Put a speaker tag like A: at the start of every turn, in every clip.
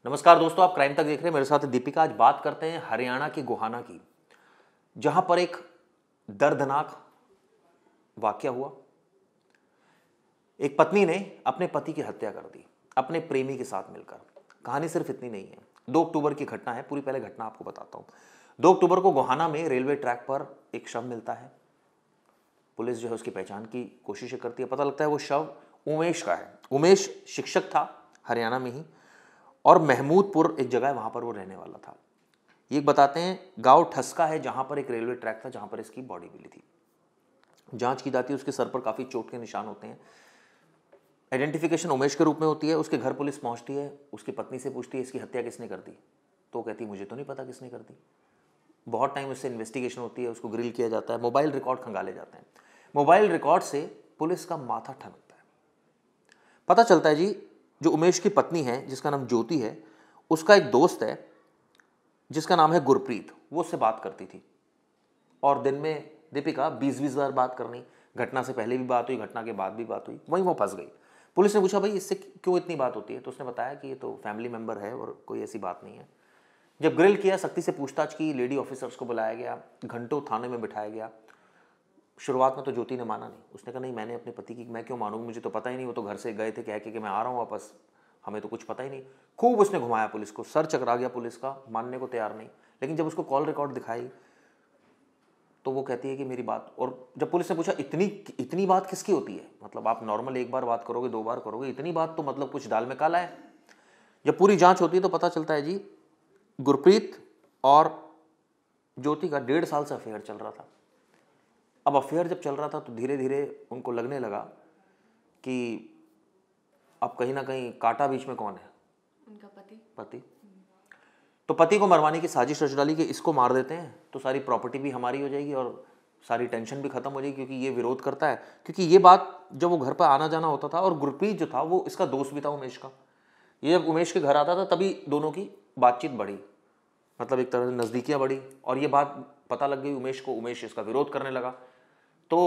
A: नमस्कार दोस्तों, आप क्राइम तक देख रहे हैं। मेरे साथ दीपिका। आज बात करते हैं हरियाणा की गोहाना की, जहां पर एक दर्दनाक वाकया हुआ। एक पत्नी ने अपने पति की हत्या कर दी अपने प्रेमी के साथ मिलकर। कहानी सिर्फ इतनी नहीं है। 2 अक्टूबर की घटना है। पूरी पहले घटना आपको बताता हूं। 2 अक्टूबर को गोहाना में रेलवे ट्रैक पर एक शव मिलता है। पुलिस जो है उसकी पहचान की कोशिश करती है। पता लगता है वो शव उमेश का है। उमेश शिक्षक था हरियाणा में ही, और महमूदपुर एक जगह है, वहां पर वो रहने वाला था। ये बताते हैं गांव ठसका है, जहां पर एक रेलवे ट्रैक था, जहां पर इसकी बॉडी मिली थी। जांच की जाती है। उसके सर पर काफी चोट के निशान होते हैं। आइडेंटिफिकेशन उमेश के रूप में होती है। उसके घर पुलिस पहुंचती है। उसकी पत्नी से पूछती है इसकी हत्या किसने कर दी, तो वो कहती है मुझे तो नहीं पता किसने कर दी। बहुत टाइम उससे इन्वेस्टिगेशन होती है। उसको ग्रिल किया जाता है। मोबाइल रिकॉर्ड खंगाले जाते हैं। मोबाइल रिकॉर्ड से पुलिस का माथा ठनकता है। पता चलता है जी, जो उमेश की पत्नी है जिसका नाम ज्योति है, उसका एक दोस्त है जिसका नाम है गुरप्रीत। वो उससे बात करती थी, और दिन में दीपिका 20-20 बार बात करनी। घटना से पहले भी बात हुई, घटना के बाद भी बात हुई। वहीं वो फंस गई। पुलिस ने पूछा भाई इससे क्यों इतनी बात होती है, तो उसने बताया कि ये तो फैमिली मेंबर है और कोई ऐसी बात नहीं है। जब ग्रिल किया, सख्ती से पूछताछ की, लेडी ऑफिसर्स को बुलाया गया, घंटों थाने में बिठाया गया। शुरुआत में तो ज्योति ने माना नहीं। उसने कहा नहीं, मैंने अपने पति की मैं क्यों मानूंगी, मुझे तो पता ही नहीं, वो तो घर से गए थे कह के कि मैं आ रहा हूँ वापस, हमें तो कुछ पता ही नहीं। खूब उसने घुमाया पुलिस को, सर चकरा गया पुलिस का, मानने को तैयार नहीं। लेकिन जब उसको कॉल रिकॉर्ड दिखाई तो वो कहती है कि मेरी बात, और जब पुलिस ने पूछा इतनी इतनी बात किसकी होती है, मतलब आप नॉर्मल एक बार बात करोगे, 2 बार करोगे, इतनी बात तो मतलब कुछ दाल में काला है। जब पूरी जांच होती है तो पता चलता है जी, गुरप्रीत और ज्योति का 1.5 साल से अफेयर चल रहा था। अब अफेयर जब चल रहा था तो धीरे धीरे उनको लगने लगा कि अब कहीं ना कहीं कांटा बीच में कौन है,
B: उनका
A: पति। तो पति को मरवाने की साजिश रच डाली कि इसको मार देते हैं तो सारी प्रॉपर्टी भी हमारी हो जाएगी और सारी टेंशन भी खत्म हो जाएगी, क्योंकि ये विरोध करता है। क्योंकि ये बात जब वो घर पर आना जाना होता था, और गुरप्रीत जो था वो इसका दोस्त भी था उमेश का। ये जब उमेश के घर आता था तभी दोनों की बातचीत बढ़ी, मतलब एक तरह से नज़दीकियाँ बढ़ी। और ये बात पता लग गई उमेश को। उमेश इसका विरोध करने लगा। तो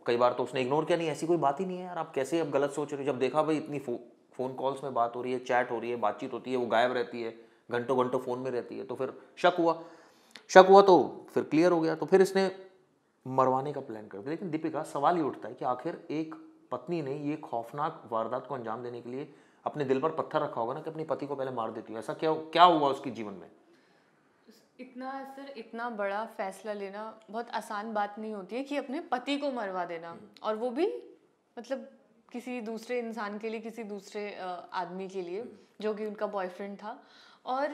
A: कई बार तो उसने इग्नोर किया, नहीं ऐसी कोई बात ही नहीं है यार, आप कैसे अब गलत सोच रहे हो। जब देखा भाई इतनी फ़ोन कॉल्स में बात हो रही है, चैट हो रही है, बातचीत होती है, वो गायब रहती है, घंटों घंटों फ़ोन में रहती है, तो फिर शक हुआ तो फिर क्लियर हो गया। तो फिर इसने मरवाने का प्लान कर दिया। लेकिन दीपिका, सवाल ये उठता है कि आखिर एक पत्नी ने ये खौफनाक वारदात को अंजाम देने के लिए अपने दिल पर पत्थर रखा होगा ना कि अपनी पति को पहले मार देती हूँ। ऐसा क्या क्या हुआ उसके जीवन में?
B: इतना बड़ा फैसला लेना बहुत आसान बात नहीं होती है कि अपने पति को मरवा देना, और वो भी मतलब किसी दूसरे इंसान के लिए, किसी दूसरे आदमी के लिए जो कि उनका बॉयफ्रेंड था। और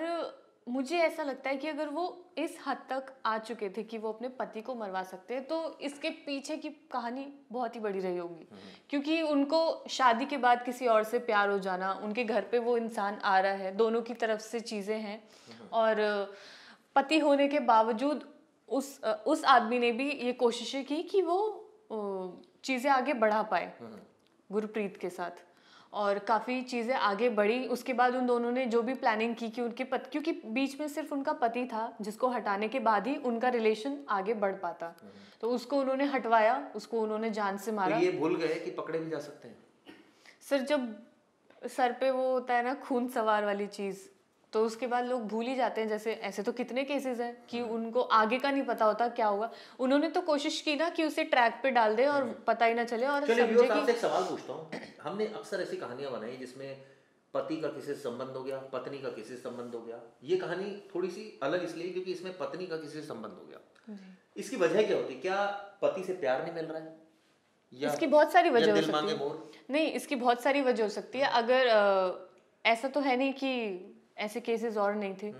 B: मुझे ऐसा लगता है कि अगर वो इस हद तक आ चुके थे कि वो अपने पति को मरवा सकते हैं, तो इसके पीछे की कहानी बहुत ही बड़ी रही होगी। क्योंकि उनको शादी के बाद किसी और से प्यार हो जाना, उनके घर पे वो इंसान आ रहा है, दोनों की तरफ से चीज़ें हैं। और पति होने के बावजूद उस आदमी ने भी ये कोशिशें की कि वो चीज़ें आगे बढ़ा पाए गुरप्रीत के साथ, और काफ़ी चीज़ें आगे बढ़ी। उसके बाद उन दोनों ने जो भी प्लानिंग की कि उनके पति, क्योंकि बीच में सिर्फ उनका पति था जिसको हटाने के बाद ही उनका रिलेशन आगे बढ़ पाता, तो उसको उन्होंने हटवाया, उसको उन्होंने जान से
A: तो
B: मारा।
A: ये भूल गए कि पकड़े भी जा सकते हैं।
B: सर, जब सर पे वो होता है ना खून सवार वाली चीज़, तो उसके बाद लोग भूल ही जाते हैं। जैसे ऐसे तो कितने केसेस हैं कि उनको आगे का नहीं पता होता क्या होगा। उन्होंने तो कोशिश की ना कि उसे ट्रैक पे डाल दे और पता ही ना चले, और
A: चलिए
B: समझे
A: व्यूअर्स,
B: कि
A: आपसे एक सवाल पूछता हूँ। हमने अक्सर ऐसी कहानियां बनाई जिसमें पति का किसी से संबंध हो गया, पत्नी का किसी से संबंध हो गया। ये कहानी थोड़ी सी अलग इसलिए क्योंकि इसमें पत्नी का किसी से संबंध हो गया। इसकी वजह क्या होती है? क्या पति से प्यार नहीं मिल रहा है, या
B: इसकी बहुत सारी वजह हो
A: दिल
B: सकती
A: मांगे
B: है।
A: मोर?
B: नहीं, इसकी बहुत सारी वजह हो सकती है। अगर ऐसा तो है नहीं कि ऐसे केसेस और नहीं थे,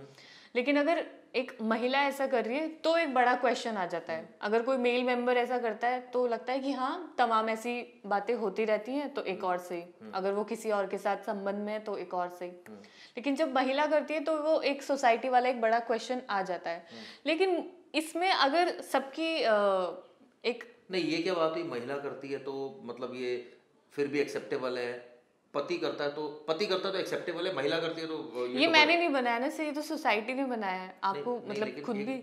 B: लेकिन अगर एक महिला ऐसा कर रही है तो एक बड़ा क्वेश्चन आ जाता है। अगर कोई मेल मेंबर ऐसा करता है तो लगता है कि हाँ, तमाम ऐसी बातें होती रहती हैं, तो एक और सही। अगर वो किसी और के साथ संबंध में है तो एक और सही। लेकिन जब महिला करती है तो वो एक सोसाइटी वाला एक बड़ा क्वेश्चन आ जाता है। लेकिन इसमें अगर सबकी एक
A: नहीं, ये क्या बात हुई, महिला करती है तो मतलब ये फिर भी एक्सेप्टेबल है, पति करता है तो एक्सेप्टेबल है, महिला करती है तो ये
B: ये
A: तो बड़े
B: मैंने नहीं बनाया ना सर, ये तो सोसाइटी ने बनाया है।
A: नहीं
B: आपको
A: नहीं,
B: मतलब
A: लेकिन
B: खुद
A: एक
B: भी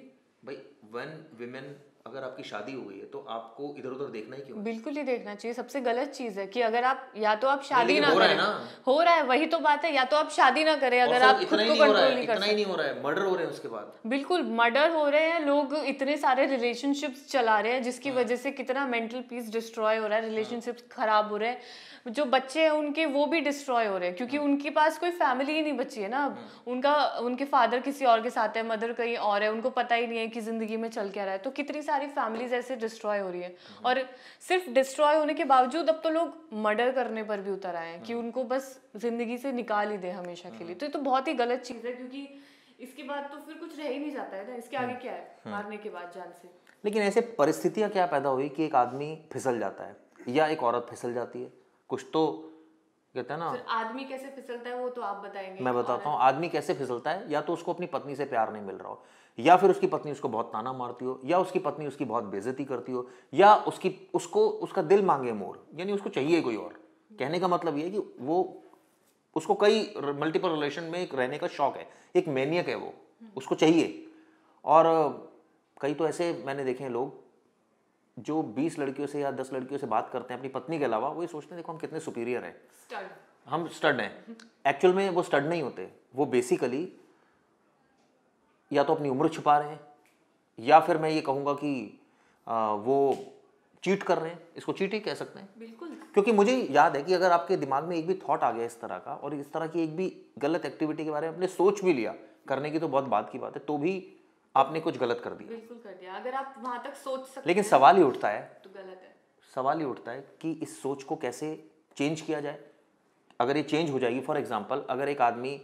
A: भाई, व्हेन विमेन अगर आपकी शादी हो गई है तो आपको इधर उधर देखना ही क्यों है?
B: बिल्कुल ही देखना चाहिए। सबसे गलत चीज है कि अगर आप या तो आप शादी
A: लेकिन
B: ना
A: हो रहा है
B: करें,
A: ना।
B: हो रहा है, वही तो बात है, या तो आप शादी ना करें
A: और
B: अगर
A: सिर्फ
B: आप
A: इतना
B: खुद
A: ही
B: को
A: नहीं हो रहा
B: कंट्रोल
A: है,
B: नहीं कर
A: इतना ही नहीं
B: सकते।
A: हो रहा है, मर्डर हो रहे हैं उसके बाद।
B: बिल्कुल मर्डर हो रहे हैं, लोग इतने सारे रिलेशनशिप्स चला रहे हैं जिसकी वजह से कितना मेंटल पीस डिस्ट्रॉय हो रहा है, रिलेशनशिप्स खराब हो रहे हैं, जो बच्चे हैं उनके वो भी डिस्ट्रॉय हो रहे हैं क्योंकि उनके पास कोई फैमिली ही नहीं बची है ना अब। उनका उनके फादर किसी और के साथ है, मदर कहीं और है, उनको पता ही नहीं है कि जिंदगी में चल क्या रहा है। तो कितनी सारी फैमिलीज ऐसे डिस्ट्रॉय हो रही है, और सिर्फ डिस्ट्रॉय होने के बावजूद अब तो लोग मर्डर करने पर भी उतर आए हैं कि उनको बस जिंदगी से निकाल ही दे हमेशा के लिए। तो ये तो बहुत ही गलत चीज है क्योंकि इसके बाद तो फिर कुछ रह ही नहीं जाता है ना, इसके आगे क्या है मारने के बाद जान से।
A: लेकिन ऐसे परिस्थितियां क्या पैदा हुई कि एक आदमी फिसल जाता है या एक औरत फिसल जाती है? कुछ तो कहते हैं ना।
B: फिर आदमी कैसे फिसलता है वो तो आप बताएंगे।
A: मैं बताता हूँ आदमी कैसे फिसलता है। या तो उसको अपनी पत्नी से प्यार नहीं मिल रहा हो, या फिर उसकी पत्नी उसको बहुत ताना मारती हो, या उसकी पत्नी उसकी बहुत बेइज्जती करती हो, या उसको उसका दिल मांगे मोर, यानी उसको चाहिए कोई और। कहने का मतलब ये है कि वो उसको कई मल्टीपल रिलेशन में एक रहने का शौक है, एक मैनियक है वो, उसको चाहिए। और कई तो ऐसे मैंने देखे हैं लोग जो 20 लड़कियों से या 10 लड़कियों से बात करते हैं अपनी पत्नी के अलावा, वो ये सोचते हैं देखो हम कितने सुपीरियर हैं,
B: स्टड।
A: हम स्टड हैं। एक्चुअल में वो स्टड नहीं होते, वो बेसिकली या तो अपनी उम्र छुपा रहे हैं, या फिर मैं ये कहूँगा कि वो चीट कर रहे हैं। इसको चीट ही कह सकते हैं।
B: बिल्कुल।
A: क्योंकि मुझे याद है कि अगर आपके दिमाग में एक भी थॉट आ गया इस तरह का, और इस तरह की एक भी गलत एक्टिविटी के बारे में आपने सोच भी लिया, करने की तो बहुत बात की बात है, तो भी आपने कुछ गलत कर दिया।
B: बिल्कुल कर दिया, अगर आप वहां तक सोच सकते
A: लेकिन
B: हैं
A: सवाल ही उठता है,
B: तो गलत है।
A: सवाल ही उठता है कि इस सोच को कैसे चेंज किया जाए। अगर ये चेंज हो जाएगी, फॉर एग्जाम्पल अगर एक आदमी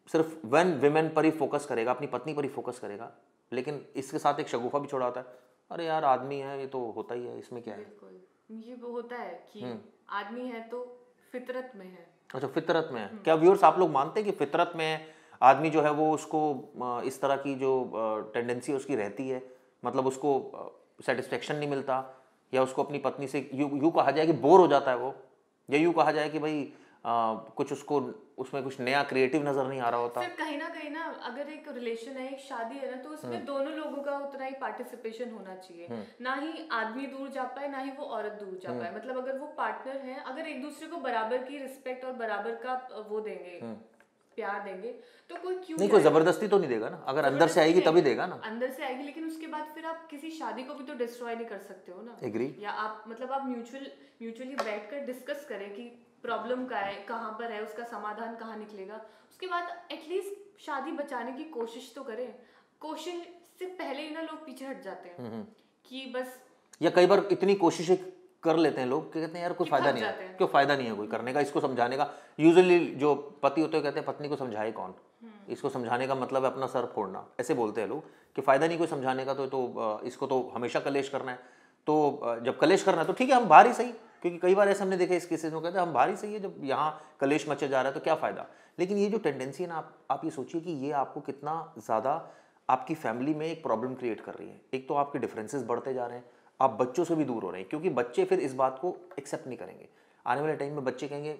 A: सिर्फ वन विमेन पर ही फोकस करेगा, अपनी पत्नी पर ही फोकस करेगा, लेकिन इसके साथ एक शगुफा भी छोड़ा होता है, अरे यार आदमी है, ये तो होता ही है, इसमें क्या है।
B: बिल्कुल ये वो होता है कि आदमी है तो फितरत में है।
A: अच्छा, फितरत में है। क्या व्यूअर्स आप लोग मानते हैं कि फितरत में आदमी जो है वो उसको इस तरह की जो टेंडेंसी उसकी रहती है, मतलब उसको सेटिस्फेक्शन नहीं मिलता, या उसको अपनी पत्नी से यूँ कहा जाए कि बोर हो जाता है वो, या यूँ कहा जाए कि भाई कुछ उसको उसमें कुछ नया क्रिएटिव नजर नहीं आ रहा होता।
B: सिर्फ कहीं ना अगर एक रिलेशन है, एक शादी है ना, तो उसमें दोनों लोगों का उतना ही पार्टिसिपेशन होना चाहिए। ना ही आदमी दूर जा पाए, ना ही वो औरत दूर जा पाए। मतलब अगर वो पार्टनर है, अगर एक दूसरे को बराबर की रिस्पेक्ट और बराबर का वो देंगे, प्यार देंगे, तो कोई क्यों
A: नहीं, कोई जबरदस्ती तो नहीं देगा ना, अगर अंदर से आएगी तभी देगा ना।
B: अंदर से आएगी, लेकिन उसके बाद फिर आप किसी शादी को भी तो डिस्ट्रॉय नहीं कर सकते हो ना।
A: एग्री।
B: या आप मतलब आप म्यूचुअली बैठकर डिस्कस करें कि प्रॉब्लम क्या है, कहाँ पर है, उसका समाधान कहाँ निकलेगा। उसके बाद एटलीस्ट शादी बचाने की कोशिश तो करें। कोशिश से पहले ही ना लोग पीछे हट जाते हैं कि बस,
A: या कई बार इतनी कोशिशें कर लेते हैं लोग कि कहते हैं यार कोई फायदा नहीं है,
B: हैं।
A: क्यों फायदा नहीं है कोई करने का, इसको समझाने का। यूजुअली जो पति होते हैं कहते हैं पत्नी को समझाए कौन, इसको समझाने का मतलब है अपना सर फोड़ना, ऐसे बोलते हैं लोग कि फायदा नहीं कोई समझाने का, तो इसको तो हमेशा कलेश करना है। तो जब कलेश करना है तो ठीक है, हम बाहर ही सही, क्योंकि कई बार ऐसे हमने देखा इस केसेस में, कहते हैं हम बाहर ही सही है, जब यहाँ कलेश मचे जा रहा है तो क्या फायदा। लेकिन ये जो टेंडेंसी है ना, आप ये सोचिए कि ये आपको कितना ज़्यादा आपकी फैमिली में एक प्रॉब्लम क्रिएट कर रही है। एक तो आपके डिफरेंसेस बढ़ते जा रहे हैं, आप बच्चों से भी दूर हो रहे हैं, क्योंकि बच्चे फिर इस बात को एक्सेप्ट नहीं करेंगे। आने वाले टाइम में बच्चे कहेंगे,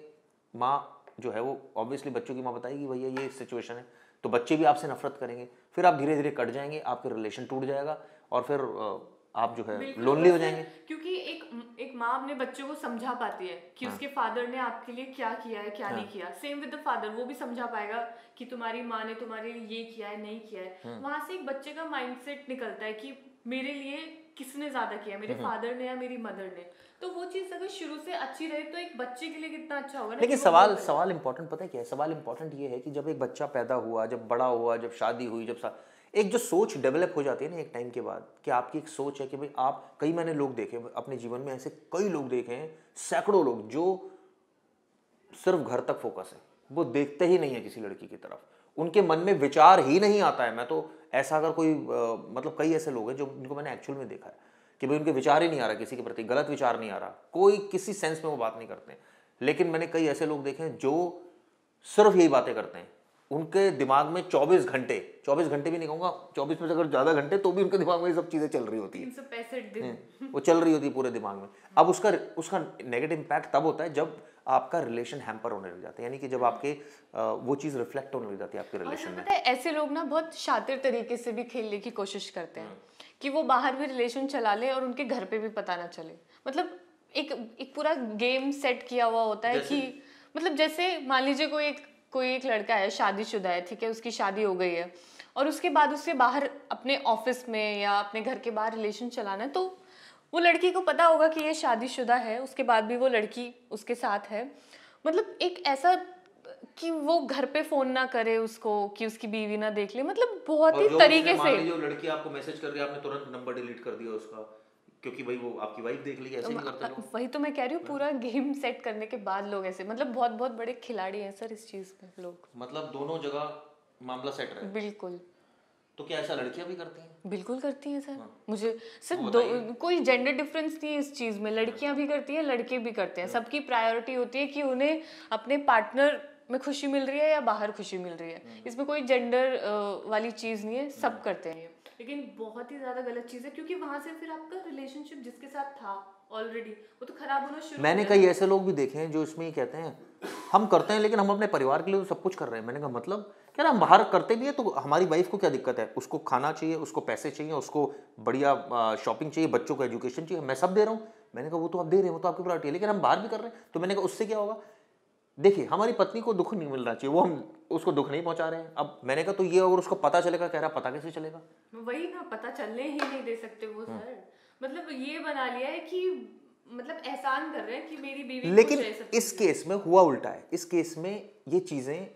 A: माँ जो है वो ऑब्वियसली बच्चों की माँ बताएगी भैया ये सिचुएशन है, तो बच्चे भी आपसे नफरत करेंगे, फिर आप धीरे धीरे कट जाएंगे, आपके रिलेशन टूट जाएगा, और फिर आप जो है लोनली हो जाएंगे।
B: क्योंकि एक माँ अपने बच्चों को समझा पाती है कि उसके फादर ने आपके लिए क्या किया है, क्या नहीं किया। सेम विद द फादर, वो भी समझा पाएगा कि तुम्हारी माँ ने तुम्हारे लिए ये किया है, नहीं किया है। वहां से एक बच्चे का माइंडसेट निकलता है कि मेरे लिए किसने ज्यादा किया, मेरे फादर ने या मेरी मदर ने। तो वो चीज अगर शुरू से अच्छी रहे तो एक बच्चे के लिए कितना अच्छा होगा ना।
A: लेकिन सवाल इंपॉर्टेंट पता है क्या है? सवाल इंपॉर्टेंट ये है कि जब एक बच्चा पैदा हुआ, जब बड़ा हुआ, जब शादी हुई, एक जो सोच डेवलप हो जाती है ना एक टाइम के बाद, कि आपकी एक सोच है कि भाई आप, कई मैंने लोग देखे अपने जीवन में, ऐसे कई लोग देखे हैं, सैकड़ों लोग जो सिर्फ घर तक फोकस है, वो देखते ही नहीं है किसी लड़की की तरफ, उनके मन में विचार ही नहीं आता है। मैं तो ऐसा अगर कोई मतलब कई ऐसे लोग हैं जो उनको मैंने एक्चुअल में देखा है कि भाई उनके विचार ही नहीं आ रहा, किसी के प्रति गलत विचार नहीं आ रहा, कोई किसी सेंस में वो बात नहीं करते। लेकिन मैंने कई ऐसे लोग देखे हैं जो सिर्फ यही बातें करते हैं, उनके दिमाग में 24 घंटे भी नहीं कहूँगा, 24 में से अगर ज़्यादा घंटे तो भी उनके दिमाग में ये सब चीज़ें चल रही होती है,
B: 365 दिन
A: वो चल रही होती है पूरे दिमाग में। अब उसका नेगेटिव इम्पैक्ट तब होता है जब आपका रिलेशन हैम्पर होने लग जाता है, यानी कि जब आपके वो चीज़ रिफ्लेक्ट होने लग जाती है आपके
B: और
A: रिलेशन
B: सर
A: में।
B: पता है ऐसे लोग ना बहुत शातिर तरीके से भी खेलने की कोशिश करते हैं कि वो बाहर भी रिलेशन चला ले और उनके घर पे भी पता ना चले। मतलब एक एक पूरा गेम सेट किया हुआ होता है कि मतलब जैसे मान लीजिए कोई एक लड़का है, शादीशुदा है, ठीक है, उसकी शादी हो गई है और उसके बाद उससे बाहर अपने ऑफिस में या अपने घर के बाहर रिलेशन चलाना है, तो वो लड़की को पता होगा कि ये शादीशुदा है, उसके बाद भी वो लड़की उसके साथ है। मतलब एक ऐसा कि वो घर पे फोन ना करे उसको, कि उसकी बीवी ना देख ले, मतलब बहुत
A: और
B: ही
A: जो
B: तरीके
A: मान
B: से।
A: लीजिए वो लड़की आपको मैसेज कर रही है, आपने तुरंत नंबर डिलीट कर दिया उसका, क्योंकि भाई वो आपकी वाइफ देख ली, ऐसे भी करते लोग।
B: वही तो मैं कह रही हूँ, पूरा गेम सेट करने के बाद लोग ऐसे, मतलब बहुत बहुत बड़े खिलाड़ी हैं सर इस चीज में लोग।
A: मतलब दोनों जगह मामला सेट रहे।
B: बिल्कुल
A: तो क्या ऐसा लड़कियां भी करती हैं?
B: बिल्कुल करती हैं सर।
A: हाँ।
B: मुझे सर
A: वो
B: दो
A: बताइए।
B: कोई जेंडर डिफरेंस नहीं है इस चीज में, लड़कियां भी करती हैं, लड़के भी करते हैं। सबकी प्रायोरिटी होती है कि उन्हें अपने पार्टनर में खुशी मिल रही है या बाहर खुशी मिल रही है, इसमें कोई जेंडर वाली चीज नहीं है, सब करते हैं ये। लेकिन बहुत ही ज्यादा गलत चीज है, क्योंकि वहां से फिर आपका रिलेशनशिप जिसके साथ था ऑलरेडी वो तो खराब होना शुरू हो
A: मैंने
B: गया।
A: कई ऐसे लोग भी देखे हैं जो इसमें ही कहते हैं हम करते हैं लेकिन हम अपने परिवार के लिए तो सब कुछ कर रहे हैं। मैंने कहा मतलब क्या ना, हम बाहर करते भी है तो हमारी वाइफ को क्या दिक्कत है? उसको खाना चाहिए, उसको पैसे चाहिए, उसको बढ़िया शॉपिंग चाहिए, बच्चों को एजुकेशन चाहिए, मैं सब दे रहा हूँ। मैंने कहा वो तो आप दे रहे हैं, वो तो आपकी प्रायोरिटी है, लेकिन हम बाहर भी कर रहे हैं। तो मैंने कहा उससे क्या होगा? देखिए हमारी पत्नी को दुख नहीं मिलना चाहिए, वो हम उसको दुख नहीं पहुंचा रहे हैं। अब मैंने कहा तो ये अगर उसको पता चलेगा, कह रहा पता कैसे चलेगा?
B: वही ना, पता चलने ही नहीं दे सकते वो सर। मतलब ये बना लिया है कि मतलब एहसान कर रहे हैं कि मेरी बीवी
A: लेकिन
B: खुश है सब
A: इस
B: चीज़ों
A: केस में हुआ उल्टा है। इस केस में ये चीजें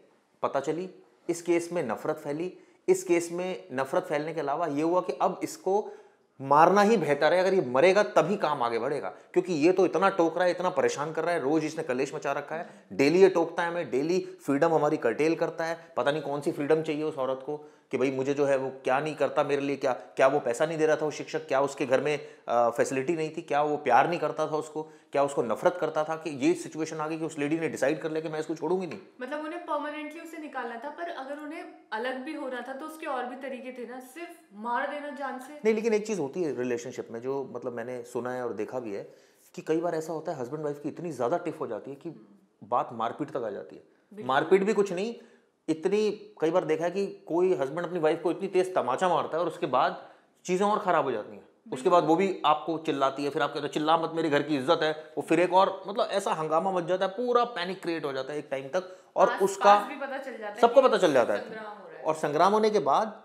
A: पता चली, इस केस में नफरत फैली, इस केस में नफरत फैलने के अलावा ये हुआ कि अब इसको मारना ही बेहतर है। अगर ये मरेगा तभी काम आगे बढ़ेगा, क्योंकि ये तो इतना टोक रहा है, इतना परेशान कर रहा है, रोज इसने कलेश मचा रखा है, डेली ये टोकता है हमें, डेली फ्रीडम हमारी कर्टेल करता है। पता नहीं कौन सी फ्रीडम चाहिए उस औरत को कि भाई मुझे जो है वो क्या नहीं करता मेरे लिए, क्या क्या वो पैसा नहीं दे रहा था वो शिक्षक, क्या उसके घर में फैसिलिटी नहीं थी, क्या वो प्यार नहीं करता था उसको, क्या उसको नफरत करता था, कि ये सिचुएशन आ गई कि उस लेडी ने डिसाइड कर लिया कि मैं इसको छोड़ूंगी नहीं।
B: मतलब उन्हें परमानेंटली उसे निकालना था, पर अगर उन्हें अलग भी होना था तो उसके और भी तरीके थे ना, सिर्फ मार देना जान से।
A: नहीं, लेकिन एक चीज़ होती है रिलेशनशिप में जो मतलब मैंने सुना है और देखा भी है कि कई बार ऐसा होता है हस्बैंड वाइफ की इतनी ज़्यादा टिफ हो जाती है कि बात मारपीट तक आ जाती है। मारपीट भी कुछ नहीं, इतनी कई बार देखा है कि कोई हस्बैंड अपनी वाइफ को इतनी तेज तमाचा मारता है और उसके बाद चीज़ें और ख़राब हो जाती हैं। उसके बाद वो भी आपको चिल्लाती है, फिर आप कहते हो चिल्ला मत, मेरे घर की इज्जत है, वो फिर एक और मतलब ऐसा हंगामा मच जाता है, पूरा पैनिक क्रिएट हो जाता है एक टाइम तक, और उसका
B: पास भी पता चल जाता है
A: सबको
B: कि
A: पता चल जाता है।
B: संग्राम हो रहा है।
A: और संग्राम होने के बाद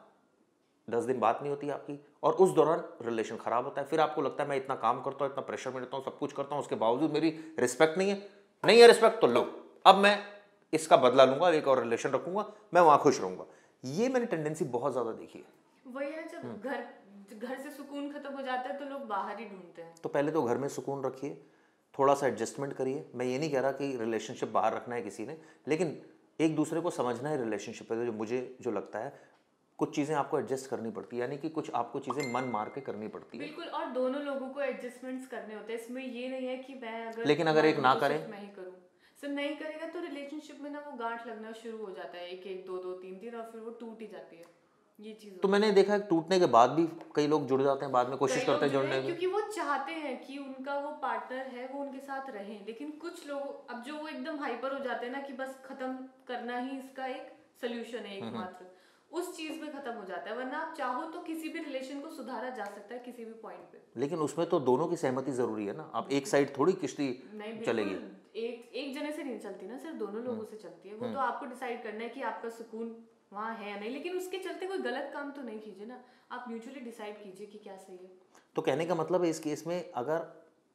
A: 10 दिन बात नहीं होती है आपकी, और उस दौरान रिलेशन खराब होता है। फिर आपको लगता है मैं इतना काम करता हूँ, इतना प्रेशर में रहता हूँ, सब कुछ करता हूँ, उसके बावजूद मेरी रिस्पेक्ट नहीं है। नहीं है रिस्पेक्ट तो लो, अब मैं इसका बदला लूंगा, एक और रिलेशन रखूंगा, मैं वहां खुश रहूंगा। ये मैंने टेंडेंसी बहुत ज्यादा देखी है।
B: वही है, जब घर से सुकून खत्म हो जाता है तो लोग बाहर ही ढूंढते हैं।
A: तो पहले तो घर में सुकून रखिए, थोड़ा सा एडजस्टमेंट करिए। मैं ये नहीं कह रहा कि रिलेशनशिप बाहर रखना है किसी ने, लेकिन एक दूसरे को समझना है रिलेशनशिप है। जो मुझे जो लगता है कुछ चीज़ें आपको एडजस्ट करनी पड़ती है, यानी कि कुछ आपको चीज़ें मन मार के करनी पड़ती है।
B: बिल्कुल, और दोनों लोगों को एडजस्टमेंट्स करने होते हैं। इसमें ये नहीं है कि मैं अगर
A: लेकिन अगर एक
B: मानूं
A: ना
B: तो
A: करे,
B: सिर्फ मैं ही करूं। सिर्फ नहीं करेगा तो रिलेशनशिप में ना वो गांठ लगना शुरू हो जाता है, एक एक दो दो तीन तीन, और फिर वो टूट ही जाती है। ये चीज
A: तो मैंने देखा है टूटने के बाद भी कई लोग जुड़ जाते हैं, बाद में कोशिश करते हैं जुड़ने की।
B: क्योंकि वो चाहते हैं कि उनका वो पार्टनर है वो उनके साथ रहे। लेकिन कुछ लोग अब जो वो एकदम हाइपर हो जाते हैं ना कि बस खत्म करना ही इसका एक सोल्यूशन है एकमात्र, उस चीज में खत्म हो जाता है। वरना आप चाहो तो किसी भी रिलेशन को सुधारा जा सकता है किसी भी पॉइंट पे।
A: लेकिन उसमें तो दोनों की सहमति जरूरी है ना, आप एक साइड थोड़ी किश्ती
B: नहीं,
A: चलेगी।
B: बिल्कुल एक जने से नहीं चलती ना, सिर्फ दोनों लोगों से चलती है। वो तो आपको डिसाइड करना है कि आपका सुकून वहाँ है या नहीं, लेकिन उसके चलते कोई गलत काम तो नहीं कीजिए ना। आप म्यूचुअली डिसाइड कीजिए कि क्या सही है।
A: तो कहने का मतलब है इस केस में अगर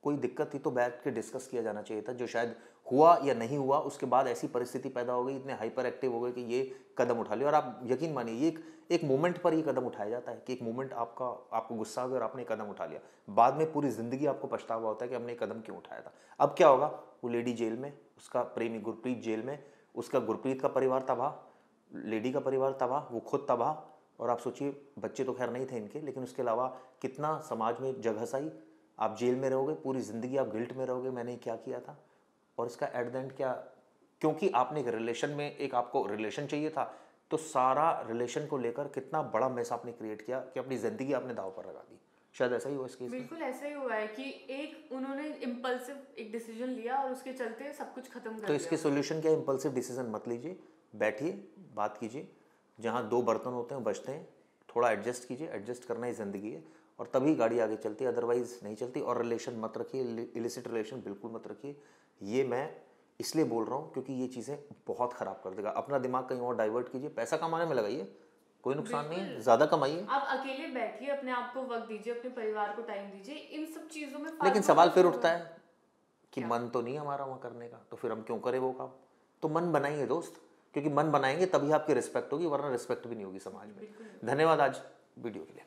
A: कोई दिक्कत थी तो बैठ के डिस्कस किया जाना चाहिए था, जो शायद हुआ या नहीं हुआ। उसके बाद ऐसी परिस्थिति पैदा हो गई, इतने हाइपर एक्टिव हो गए कि ये कदम उठा लिया। और आप यकीन मानिए ये एक मोमेंट पर ये कदम उठाया जाता है कि एक मोमेंट आपको गुस्सा आ गया और आपने कदम उठा लिया, बाद में पूरी जिंदगी आपको पछतावा होता है कि हमने कदम क्यों उठाया था। अब क्या होगा, वो लेडी जेल में, उसका प्रेमी गुरप्रीत जेल में, उसका गुरप्रीत का परिवार तबाह, लेडी का परिवार तबाह, वो खुद तबाह। और आप सोचिए बच्चे तो खैर नहीं थे इनके, लेकिन उसके अलावा कितना समाज में जगहसाई। आप जेल में रहोगे, पूरी ज़िंदगी आप गिल्ट में रहोगे, मैंने क्या किया था। और इसका एट द एंड क्या, क्योंकि आपने एक रिलेशन में, एक आपको रिलेशन चाहिए था, तो सारा रिलेशन को लेकर कितना बड़ा मैस आपने क्रिएट किया कि अपनी ज़िंदगी आपने दाव पर लगा दी। शायद ऐसा ही हुआ इस केस में।
B: बिल्कुल ऐसा ही हुआ है कि एक उन्होंने इम्पल्सिव एक डिसीजन लिया और उसके चलते सब कुछ खत्म कर
A: तो इसके सोल्यूशन क्या है? इम्पल्सिव डिसीजन मत लीजिए, बैठिए, बात कीजिए, जहाँ दो बर्तन होते हैं बचते हैं, थोड़ा एडजस्ट कीजिए, एडजस्ट करना ही ज़िंदगी है, और तभी गाड़ी आगे चलती है, अदरवाइज नहीं चलती। और रिलेशन मत रखिए, इलिसिट रिलेशन बिल्कुल मत रखिए। ये मैं इसलिए बोल रहा हूँ क्योंकि ये चीज़ें बहुत ख़राब कर देगा। अपना दिमाग कहीं और डाइवर्ट कीजिए, पैसा कमाने में लगाइए, कोई नुकसान नहीं है, ज़्यादा कमाइए।
B: आप अकेले बैठिए, अपने आप को वक्त दीजिए, अपने परिवार को टाइम दीजिए, इन सब चीज़ों में
A: लेकिन
B: फालतू
A: सवाल
B: का
A: फिर
B: छोड़ो।
A: उठता है कि मन तो नहीं हमारा वहाँ करने का, तो फिर हम क्यों करें वो काम? तो मन बनाइए दोस्त, क्योंकि मन बनाएंगे तभी आपकी रिस्पेक्ट होगी, वरना रिस्पेक्ट भी नहीं होगी समाज में। धन्यवाद आज वीडियो के लिए।